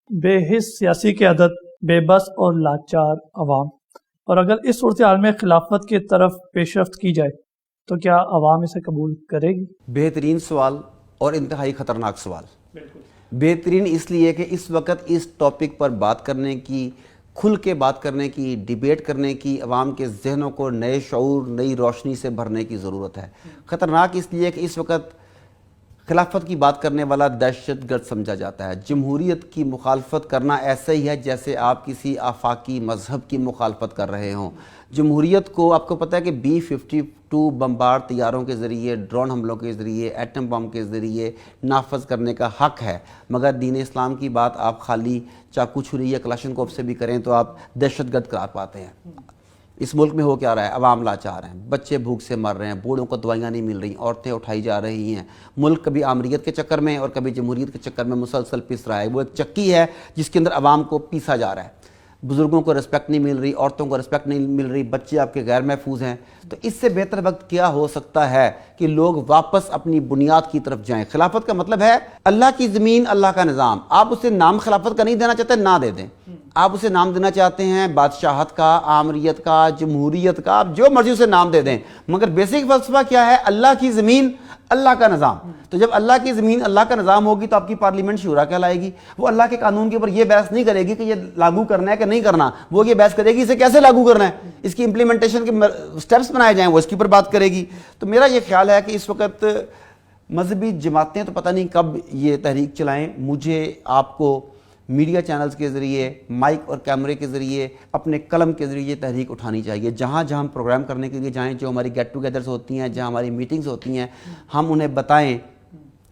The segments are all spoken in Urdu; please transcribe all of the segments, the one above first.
بے حس سیاسی قیادت، بے بس اور لاچار عوام، اور اگر اس صورتحال میں خلافت کی طرف پیش رفت کی جائے تو کیا عوام اسے قبول کرے گی؟ بہترین سوال اور انتہائی خطرناک سوال۔ بہترین اس لیے کہ اس وقت اس ٹاپک پر بات کرنے کی، کھل کے بات کرنے کی، ڈیبیٹ کرنے کی، عوام کے ذہنوں کو نئے شعور، نئی روشنی سے بھرنے کی ضرورت ہے۔ خطرناک اس لیے کہ اس وقت خلافت کی بات کرنے والا دہشت گرد سمجھا جاتا ہے۔ جمہوریت کی مخالفت کرنا ایسا ہی ہے جیسے آپ کسی آفاقی مذہب کی مخالفت کر رہے ہوں۔ جمہوریت کو آپ کو پتہ ہے کہ B-52 بمبار طیاروں کے ذریعے، ڈرون حملوں کے ذریعے، ایٹم بم کے ذریعے نافذ کرنے کا حق ہے، مگر دین اسلام کی بات آپ خالی چاقو چھری یا کلاشن کوف سے بھی کریں تو آپ دہشت گرد قرار پاتے ہیں۔ اس ملک میں ہو کیا رہا ہے؟ عوام لاچار ہیں، بچے بھوک سے مر رہے ہیں، بوڑھوں کو دوائیاں نہیں مل رہی، عورتیں اٹھائی جا رہی ہیں۔ ملک کبھی آمریت کے چکر میں اور کبھی جمہوریت کے چکر میں مسلسل پس رہا ہے۔ وہ ایک چکی ہے جس کے اندر عوام کو پیسا جا رہا ہے۔ بزرگوں کو رسپیکٹ نہیں مل رہی، عورتوں کو رسپیکٹ نہیں مل رہی، بچے آپ کے غیر محفوظ ہیں۔ تو اس سے بہتر وقت کیا ہو سکتا ہے کہ لوگ واپس اپنی بنیاد کی طرف جائیں۔ خلافت کا مطلب ہے اللہ کی زمین، اللہ کا نظام۔ آپ اسے نام خلافت کا نہیں دینا چاہتے، نہ دے دیں۔ آپ اسے نام دینا چاہتے ہیں بادشاہت کا، آمریت کا، جمہوریت کا، آپ جو مرضی اسے نام دے دیں، مگر بیسک فلسفہ کیا ہے؟ اللہ کی زمین، اللہ کا نظام۔ تو جب اللہ کی زمین، اللہ کا نظام ہوگی تو آپ کی پارلیمنٹ شورا کہلائے گی۔ وہ اللہ کے قانون کے اوپر یہ بحث نہیں کرے گی کہ یہ لاگو کرنا ہے کہ نہیں کرنا، وہ یہ بحث کرے گی اسے کیسے لاگو کرنا ہے، اس کی امپلیمنٹیشن کے سٹیپس بنائے جائیں، وہ اس کے اوپر بات کرے گی۔ تو میرا یہ خیال ہے کہ اس وقت مذہبی جماعتیں تو پتہ نہیں کب یہ تحریک چلائیں۔ مجھے آپ کو میڈیا چینلز کے ذریعے، مائک اور کیمرے کے ذریعے، اپنے قلم کے ذریعے یہ تحریک اٹھانی چاہیے۔ جہاں جہاں ہم پروگرام کرنے کے لیے جائیں، جو ہماری گیٹ ٹوگیدرز ہوتی ہیں، جہاں ہماری میٹنگز ہوتی ہیں، ہم انہیں بتائیں،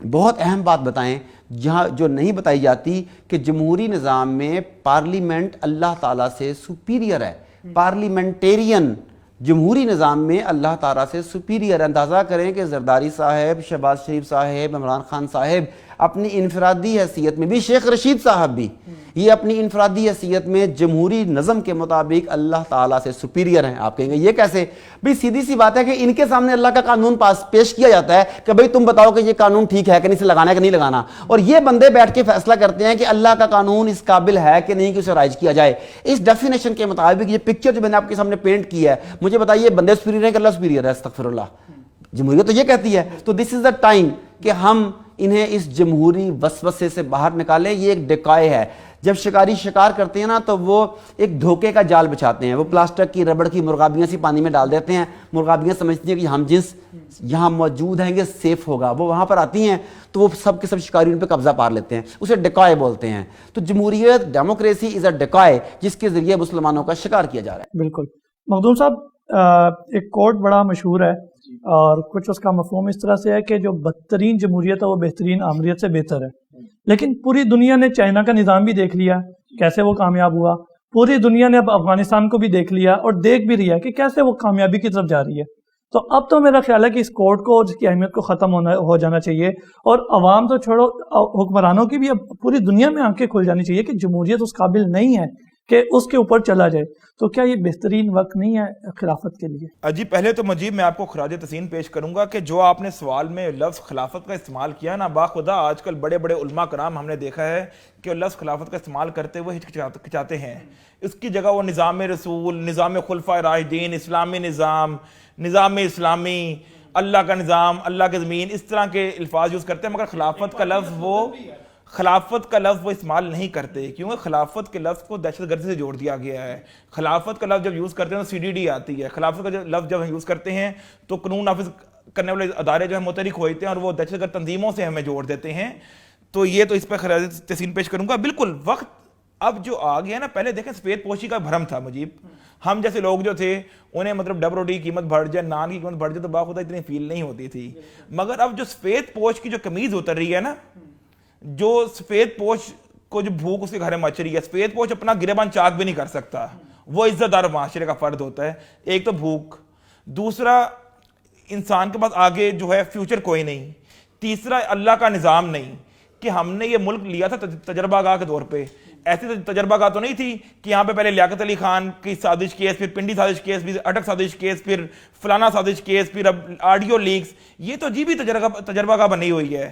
بہت اہم بات بتائیں جہاں جو نہیں بتائی جاتی، کہ جمہوری نظام میں پارلیمنٹ اللہ تعالیٰ سے سپیریئر ہے۔ پارلیمنٹیرین جمہوری نظام میں اللہ تعالیٰ سے سپیریئر۔ اندازہ کریں کہ زرداری صاحب، شہباز شریف صاحب، عمران خان صاحب اپنی انفرادی حیثیت میں بھی، شیخ رشید صاحب بھی، یہ اپنی انفرادی حیثیت میں جمہوری نظم کے مطابق اللہ تعالیٰ سے سپیریئر ہیں۔ آپ کہیں گے یہ کیسے؟ بھئی سیدھی سی بات ہے کہ ان کے سامنے اللہ کا قانون پیش کیا جاتا ہے کہ بھئی تم بتاؤ کہ یہ قانون ٹھیک ہے کہ نہیں، اسے لگانا ہے کہ نہیں لگانا، اور یہ بندے بیٹھ کے فیصلہ کرتے ہیں کہ اللہ کا قانون اس قابل ہے کہ نہیں کہ اسے رائج کیا جائے۔ اس ڈیفینیشن کے مطابق یہ پکچر جو میں نے آپ کے سامنے پینٹ کی ہے، مجھے بتائیے بندے سپیریئر ہیں کہ اللہ سپیریئر ہے؟ استغفر اللہ، جمہوریت تو یہ کہتی ہے۔ تو دس از دا ٹائم کہ ہم انہیں اس جمہوری وسوسے سے باہر نکالیں۔ یہ ایک ڈکائے ہے۔ جب شکاری شکار کرتے ہیں نا تو وہ ایک دھوکے کا جال بچھاتے ہیں، وہ پلاسٹک کی، ربڑ کی مرغابیاں سی پانی میں ڈال دیتے ہیں۔ مرغابیاں سمجھتی ہیں کہ ہم جنس یہاں موجود ہیں، یہ سیف ہوگا، وہ وہاں پر آتی ہیں تو وہ سب کے سب شکاری ان پہ قبضہ پار لیتے ہیں، اسے ڈکائے بولتے ہیں۔ تو جمہوریت، ڈیموکریسی از اے ڈکائے جس کے ذریعے مسلمانوں کا شکار کیا جا رہا ہے۔ بالکل۔ مخدوم صاحب، ایک کوٹ بڑا مشہور ہے اور کچھ اس کا مفہوم اس طرح سے ہے کہ جو بدترین جمہوریت ہے وہ بہترین آمریت سے بہتر ہے۔ لیکن پوری دنیا نے چائنا کا نظام بھی دیکھ لیا کیسے وہ کامیاب ہوا، پوری دنیا نے اب افغانستان کو بھی دیکھ لیا اور دیکھ بھی رہی ہے کہ کیسے وہ کامیابی کی طرف جا رہی ہے۔ تو اب تو میرا خیال ہے کہ اس کوڈ کو اور اس کی اہمیت کو ختم ہو جانا چاہیے، اور عوام تو چھوڑو، حکمرانوں کی بھی اب پوری دنیا میں آنکھیں کھل جانی چاہیے کہ جمہوریت اس قابل نہیں ہے کہ اس کے اوپر چلا جائے۔ تو کیا یہ بہترین وقت نہیں ہے خلافت کے لیے؟ جی پہلے تو مجیب میں آپ کو خراج تحسین پیش کروں گا کہ جو آپ نے سوال میں لفظ خلافت کا استعمال کیا نا، باخدا آج کل بڑے بڑے علماء کرام ہم نے دیکھا ہے کہ لفظ خلافت کا استعمال کرتے ہوئے ہچکچاتے ہیں۔ اس کی جگہ وہ نظام رسول، نظام خلفائے راشدین، اسلامی نظام، نظام اسلامی، اللہ کا نظام، اللہ کی زمین، اس طرح کے الفاظ یوز کرتے ہیں، مگر خلافت کا لفظ وہ استعمال نہیں کرتے، کیونکہ خلافت کے لفظ کو دہشت گردی سے جوڑ دیا گیا ہے۔ خلافت کا لفظ جب یوز کرتے ہیں تو CDD آتی ہے۔ خلافت کا لفظ جب یوز کرتے ہیں تو قانون نافذ کرنے والے ادارے جو ہیں متحرک ہوتے ہیں اور وہ دہشت گرد تنظیموں سے ہمیں جوڑ دیتے ہیں۔ تو یہ تو اس پہ خراج تحسین پیش کروں گا۔ بالکل وقت اب جو آ گیا نا، پہلے دیکھیں سفید پوشی کا بھرم تھا مجیب، ہم جیسے لوگ جو تھے انہیں مطلب ڈب روٹی کی قیمت بڑھ جائے، نان کی قیمت بڑھ جائے تو باخدا اتنی فیل نہیں ہوتی تھی، مگر اب جو سفید پوش کی جو قمیض اتر رہی ہے نا، جو سفید پوش کو جو بھوک اس کے گھر میں مچ رہی ہے، سفید پوش اپنا گریبان چاک بھی نہیں کر سکتا، وہ عزت دار معاشرے کا فرد ہوتا ہے۔ ایک تو بھوک، دوسرا انسان کے پاس آگے جو ہے فیوچر کوئی نہیں، تیسرا اللہ کا نظام نہیں، کہ ہم نے یہ ملک لیا تھا تجربہ گاہ کے طور پہ۔ ایسی تجربہ گاہ تو نہیں تھی کہ یہاں پہ پہلے لیاقت علی خان کی سازش کیس، پھر پنڈی سازش کیس، پھر اٹک سازش کیس، پھر فلانا سازش کیس، پھر اب آڈیو لیکس، یہ تو عجیب ہی تجربہ گاہ بنی ہوئی ہے۔